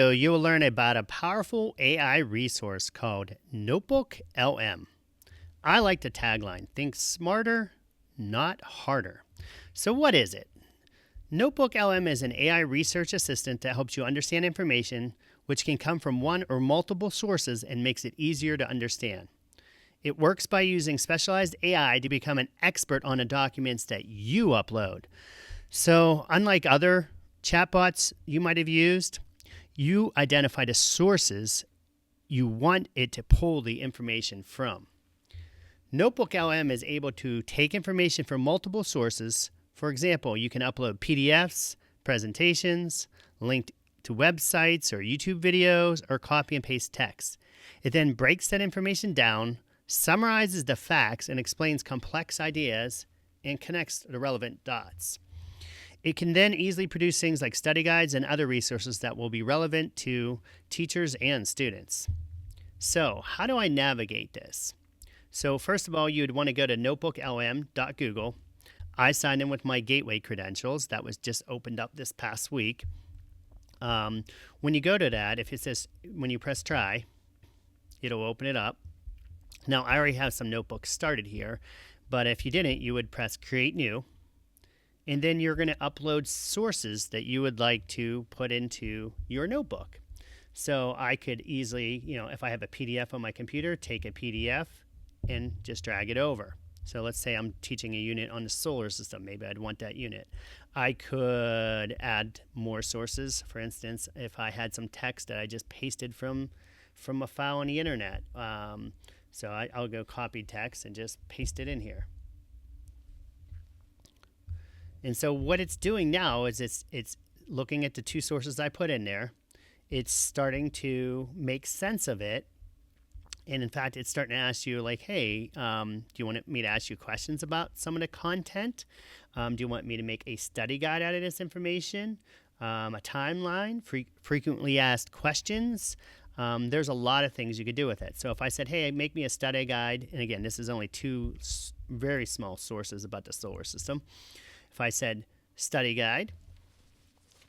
So you will learn about a powerful AI resource called Notebook LM. I like the tagline, think smarter, not harder. So what is it? Notebook LM is an AI research assistant that helps you understand information which can come from one or multiple sources and makes it easier to understand. It works by using specialized AI to become an expert on the documents that you upload. So, unlike other chatbots you might have used, you identify the sources you want it to pull the information from. Notebook LM is able to take information from multiple sources. For example, you can upload PDFs, presentations, linked to websites or YouTube videos, or copy and paste text. It then breaks that information down, summarizes the facts, and explains complex ideas and connects the relevant dots. It can then easily produce things like study guides and other resources that will be relevant to teachers and students. So, how do I navigate this? So, first of all, you would want to go to notebooklm.google. I signed in with my gateway credentials. That was just opened up this past week. When you go to that, if it says, when you press try, it'll open it up. Now, I already have some notebooks started here, but if you didn't, you would press create new. And then you're going to upload sources that you would like to put into your notebook. So I could easily, if I have a PDF on my computer, take a PDF and just drag it over. So let's say I'm teaching a unit on the solar system. Maybe I'd want that unit. I could add more sources. For instance, if I had some text that I just pasted from a file on the internet. So I'll go copy text and just paste it in here. And so what it's doing now is it's looking at the two sources I put in there. It's starting to make sense of it. And in fact, it's starting to ask you like, hey, do you want me to ask you questions about some of the content? Do you want me to make a study guide out of this information? A timeline, frequently asked questions. There's a lot of things you could do with it. So if I said, hey, make me a study guide, and again, this is only two very small sources about the solar system. If I said study guide,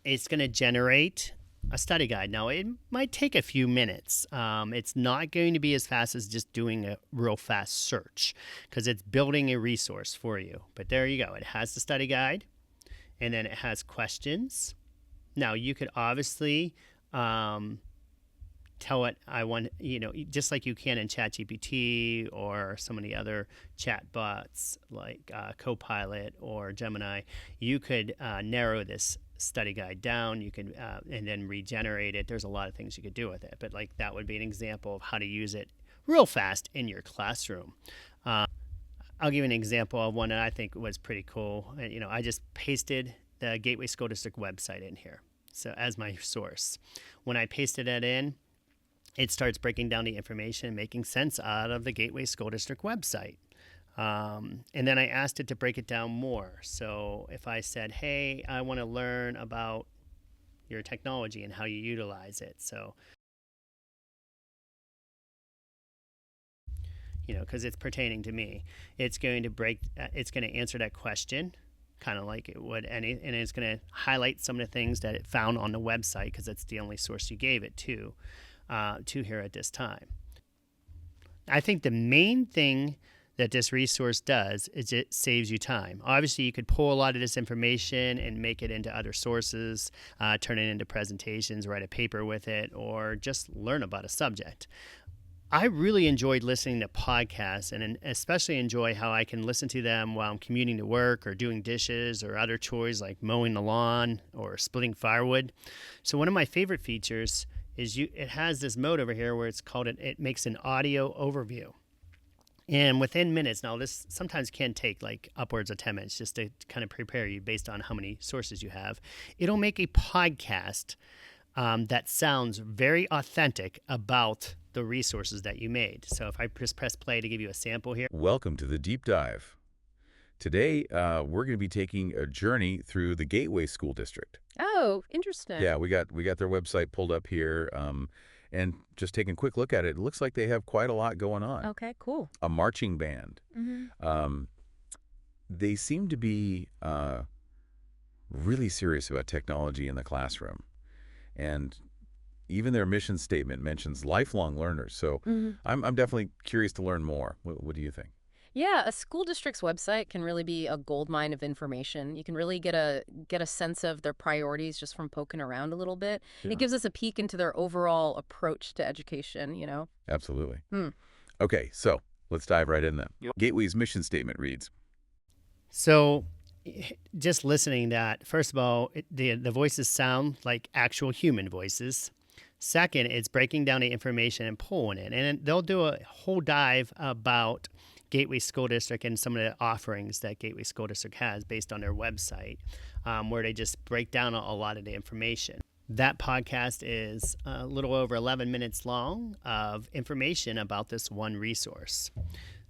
it's going to generate a study guide. Now, it might take a few minutes. It's not going to be as fast as just doing a real fast search because it's building a resource for you. But there you go. It has the study guide, and then it has questions. Now, you could obviously tell it I want, just like you can in ChatGPT or some of the other chat bots like Copilot or Gemini, you could narrow this study guide down. You could and then regenerate it. There's a lot of things you could do with it, but like that would be an example of how to use it real fast in your classroom. I'll give you an example of one that I think was pretty cool. I just pasted the Gateway School District website in here, so as my source. When I pasted that in, it starts breaking down the information and making sense out of the Gateway School District website. And then I asked it to break it down more. So if I said, hey, I want to learn about your technology and how you utilize it. So, because it's pertaining to me, it's going to answer that question kind of like it would any, and it's going to highlight some of the things that it found on the website because that's the only source you gave it to here at this time. I think the main thing that this resource does is it saves you time. Obviously, you could pull a lot of this information and make it into other sources, turn it into presentations, write a paper with it, or just learn about a subject. I really enjoyed listening to podcasts and especially enjoy how I can listen to them while I'm commuting to work or doing dishes or other chores like mowing the lawn or splitting firewood. So one of my favorite features is it has this mode over here where it makes an audio overview. And within minutes, now this sometimes can take like upwards of 10 minutes just to kind of prepare you based on how many sources you have. It'll make a podcast that sounds very authentic about the resources that you made. So if I just press play to give you a sample here. Welcome to the Deep Dive. Today, we're going to be taking a journey through the Gateway School District. Oh, interesting. Yeah, we got their website pulled up here, and just taking a quick look at it, it looks like they have quite a lot going on. Okay, cool. A marching band. They seem to be really serious about technology in the classroom. And, Even their mission statement mentions lifelong learners. So Hmm. I'm definitely curious to learn more. What do you think? Yeah, a school district's website can really be a goldmine of information. You can really get a sense of their priorities just from poking around a little bit. And it Yeah, gives us a peek into their overall approach to education. absolutely. Hmm. Okay, so let's dive right in then. Yep. Gateway's mission statement reads, So, just listening to that, first of all, the voices sound like actual human voices. Second, it's breaking down the information and pulling it. And they'll do a whole dive about Gateway School District and some of the offerings that Gateway School District has based on their website, where they just break down a lot of the information. That podcast is a little over 11 minutes long of information about this one resource.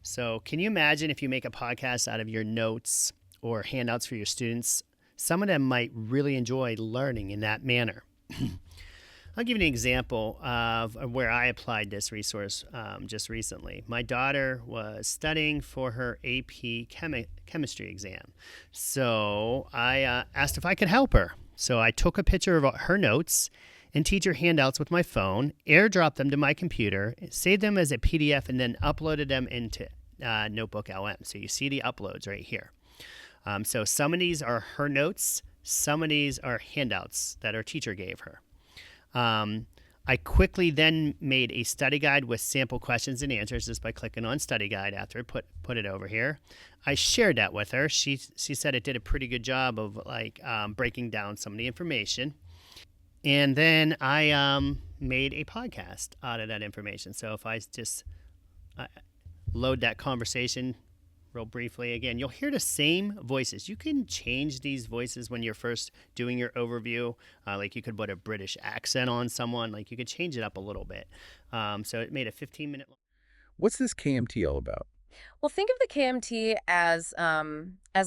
So, can you imagine if you make a podcast out of your notes or handouts for your students? Some of them might really enjoy learning in that manner. I'll give you an example of where I applied this resource just recently. My daughter was studying for her AP chemistry exam. So I asked if I could help her. So I took a picture of her notes and teacher handouts with my phone, airdropped them to my computer, saved them as a PDF, and then uploaded them into Notebook LM. So you see the uploads right here. So some of these are her notes. Some of these are handouts that her teacher gave her. I quickly then made a study guide with sample questions and answers just by clicking on study guide after I put it over here. I shared that with her. She said it did a pretty good job of breaking down some of the information. And then I made a podcast out of that information. So if I just load that conversation real briefly again, you'll hear the same voices. You can change these voices when you're first doing your overview. Like you could put a British accent on someone. Like you could change it up a little bit. So it made a 15-minute. what's this KMT all about? Well, think of the KMT as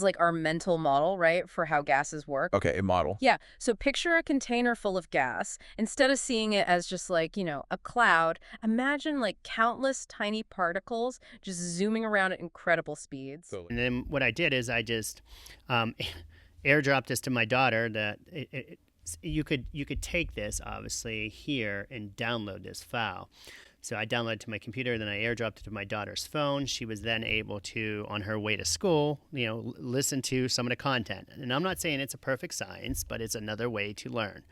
like our mental model, right, for how gases work. Okay, a model. Yeah. So picture a container full of gas. Instead of seeing it as just like a cloud, imagine like countless tiny particles just zooming around at incredible speeds. So, And then what I did is I just airdropped this to my daughter. That you could take this obviously here and download this file. So I downloaded it to my computer, then I airdropped it to my daughter's phone. She was then able to, on her way to school, listen to some of the content. And I'm not saying it's a perfect science, but it's another way to learn.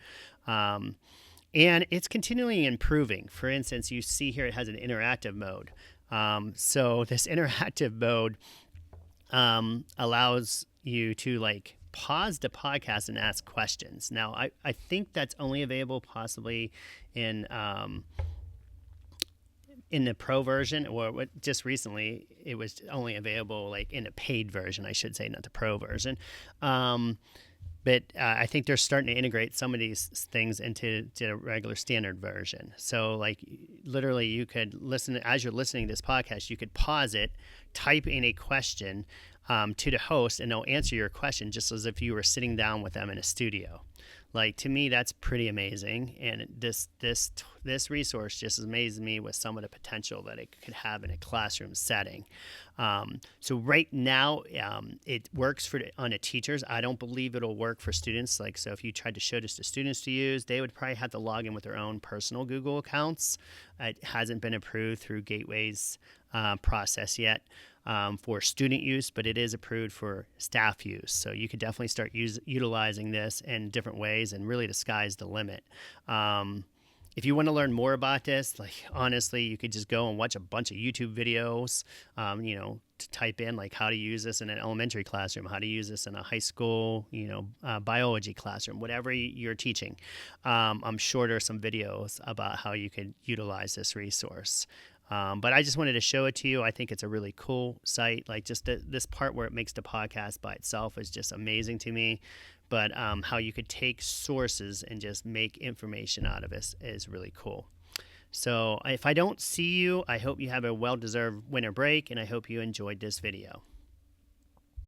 And it's continually improving. For instance, you see here it has an interactive mode. So this interactive mode allows you to pause the podcast and ask questions. Now, I think that's only available possibly in the pro version, or just recently it was only available in the paid version, I should say, not the pro version. But I think they're starting to integrate some of these things into the regular standard version. So literally you could listen, as you're listening to this podcast, you could pause it, type in a question to the host, and they'll answer your question just as if you were sitting down with them in a studio. To me, that's pretty amazing, and this resource just amazes me with some of the potential that it could have in a classroom setting. So right now, it works on the teachers. I don't believe it'll work for students. So if you tried to show this to students to use, they would probably have to log in with their own personal Google accounts. It hasn't been approved through Gateway's process yet. For student use, but it is approved for staff use. So you could definitely start utilizing this in different ways, and really the sky's the limit. If you want to learn more about this, honestly, you could just go and watch a bunch of YouTube videos, to type in how to use this in an elementary classroom, how to use this in a high school, biology classroom, whatever you're teaching. I'm sure there are some videos about how you could utilize this resource. But I just wanted to show it to you. I think it's a really cool site. Just this part where it makes the podcast by itself is just amazing to me. But how you could take sources and just make information out of it is really cool. So if I don't see you, I hope you have a well-deserved winter break, and I hope you enjoyed this video.